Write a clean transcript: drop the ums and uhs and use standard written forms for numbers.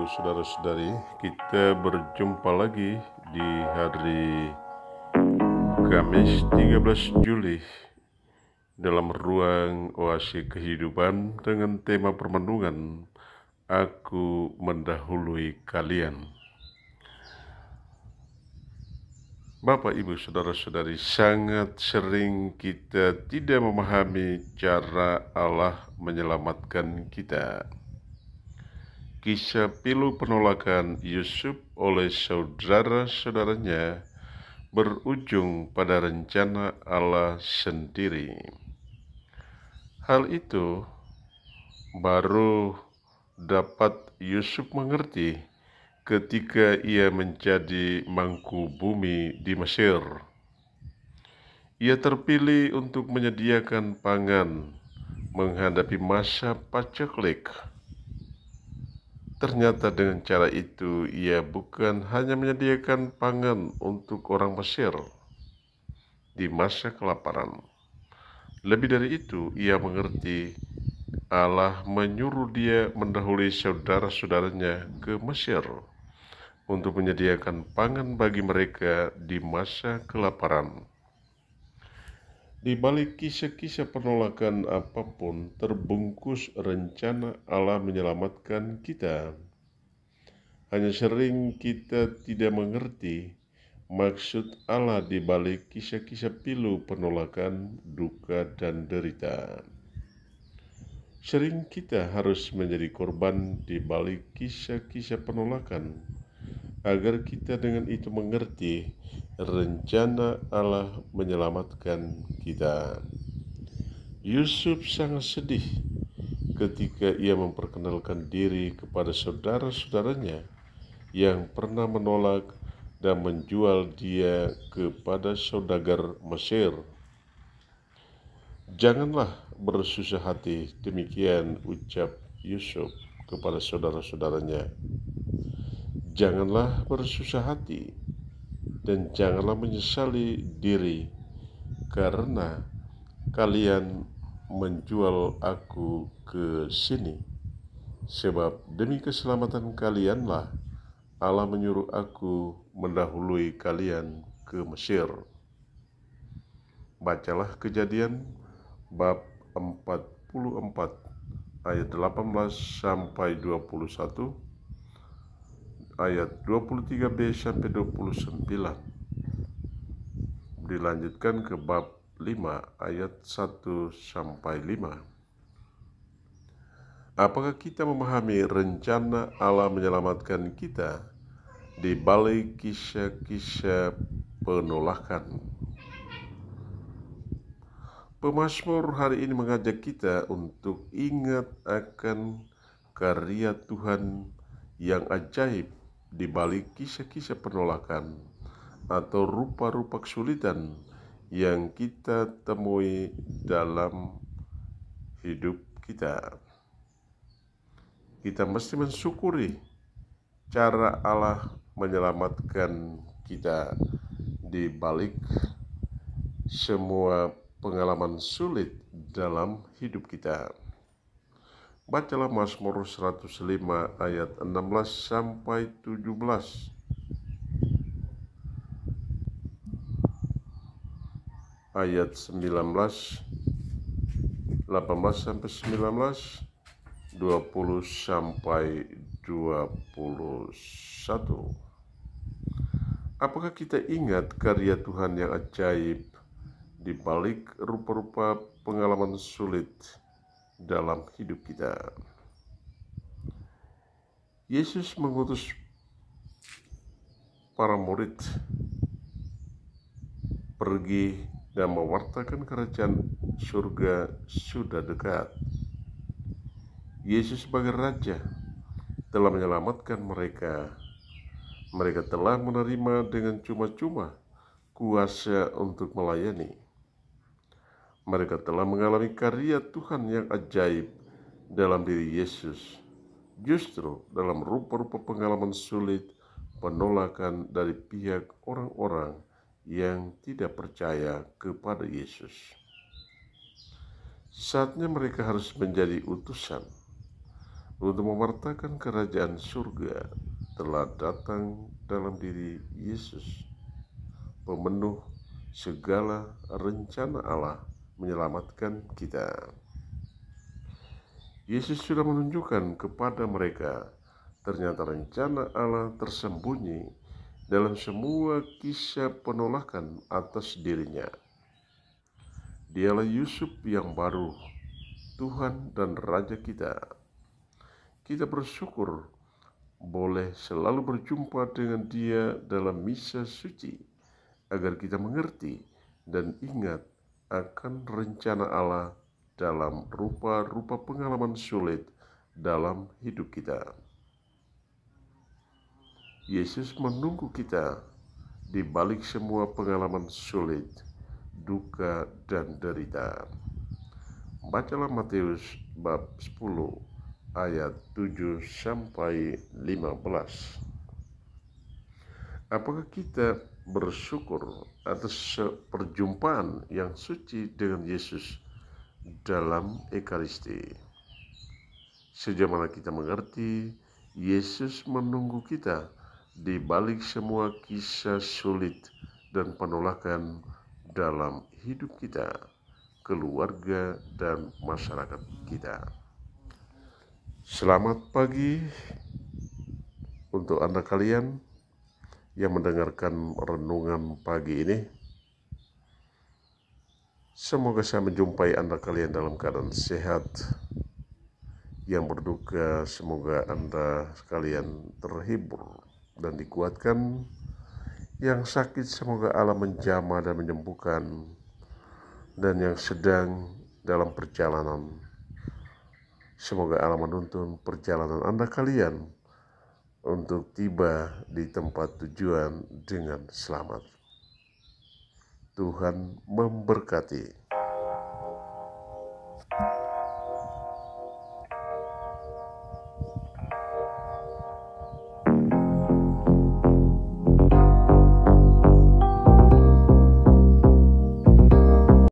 Ibu saudara-saudari, kita berjumpa lagi di hari Kamis 13 Juli dalam ruang oase kehidupan dengan tema permenungan Aku Mendahului Kalian. Bapak, Ibu, saudara-saudari, sangat sering kita tidak memahami cara Allah menyelamatkan kita. Kisah pilu penolakan Yusuf oleh saudara-saudaranya berujung pada rencana Allah sendiri. Hal itu baru dapat Yusuf mengerti ketika ia menjadi mangku bumi di Mesir. Ia terpilih untuk menyediakan pangan menghadapi masa paceklik. Ternyata dengan cara itu ia bukan hanya menyediakan pangan untuk orang Mesir di masa kelaparan. Lebih dari itu, ia mengerti Allah menyuruh dia mendahului saudara-saudaranya ke Mesir untuk menyediakan pangan bagi mereka di masa kelaparan. Di balik kisah-kisah penolakan apapun terbungkus rencana Allah menyelamatkan kita. Hanya sering kita tidak mengerti maksud Allah di balik kisah-kisah pilu penolakan, duka, dan derita. Sering kita harus menjadi korban di balik kisah-kisah penolakan, agar kita dengan itu mengerti rencana Allah menyelamatkan kita. Yusuf sangat sedih ketika ia memperkenalkan diri kepada saudara-saudaranya yang pernah menolak dan menjual dia kepada saudagar Mesir. Janganlah bersusah hati, demikian ucap Yusuf kepada saudara-saudaranya. Janganlah bersusah hati dan janganlah menyesali diri karena kalian menjual aku ke sini, sebab demi keselamatan kalianlah Allah menyuruh aku mendahului kalian ke Mesir. Bacalah Kejadian bab 44 ayat 18 sampai 21, ayat 23b sampai 29. Dilanjutkan ke bab 5 ayat 1 sampai 5. Apakah kita memahami rencana Allah menyelamatkan kita di balik kisah-kisah penolakan? Pemazmur hari ini mengajak kita untuk ingat akan karya Tuhan yang ajaib di balik kisah-kisah penolakan atau rupa-rupa kesulitan yang kita temui dalam hidup kita. Kita mesti mensyukuri cara Allah menyelamatkan kita di balik semua pengalaman sulit dalam hidup kita. Bacalah Mazmur 105 ayat 16 sampai 17. Ayat 19, 18 sampai 19, 20 sampai 21. Apakah kita ingat karya Tuhan yang ajaib di balik rupa-rupa pengalaman sulit dalam hidup kita? Yesus mengutus para murid pergi dan mewartakan kerajaan surga sudah dekat. Yesus sebagai Raja telah menyelamatkan mereka. Mereka telah menerima dengan cuma-cuma kuasa untuk melayani. Mereka telah mengalami karya Tuhan yang ajaib dalam diri Yesus, justru dalam rupa-rupa pengalaman sulit, penolakan dari pihak orang-orang yang tidak percaya kepada Yesus. Saatnya mereka harus menjadi utusan. untuk mewartakan kerajaan surga telah datang dalam diri Yesus, pemenuh segala rencana Allah menyelamatkan kita. Yesus sudah menunjukkan kepada mereka ternyata rencana Allah tersembunyi dalam semua kisah penolakan atas dirinya. Dialah Yusuf yang baru, Tuhan dan Raja kita. Kita bersyukur boleh selalu berjumpa dengan Dia dalam misa suci, agar kita mengerti dan ingat akan rencana Allah dalam rupa-rupa pengalaman sulit dalam hidup kita. Yesus menunggu kita di balik semua pengalaman sulit, duka, dan derita. Bacalah Matius bab 10 ayat 7-15. Apakah kita bersyukur atas perjumpaan yang suci dengan Yesus dalam Ekaristi? Sejauh mana kita mengerti, Yesus menunggu kita di balik semua kisah sulit dan penolakan dalam hidup kita, keluarga, dan masyarakat kita. Selamat pagi untuk Anda kalian yang mendengarkan renungan pagi ini. Semoga saya menjumpai Anda kalian dalam keadaan sehat. Yang berduka, semoga Anda sekalian terhibur dan dikuatkan. Yang sakit, semoga Allah menjamah dan menyembuhkan. Dan yang sedang dalam perjalanan, semoga Allah menuntun perjalanan Anda kalian untuk tiba di tempat tujuan dengan selamat. Tuhan memberkati.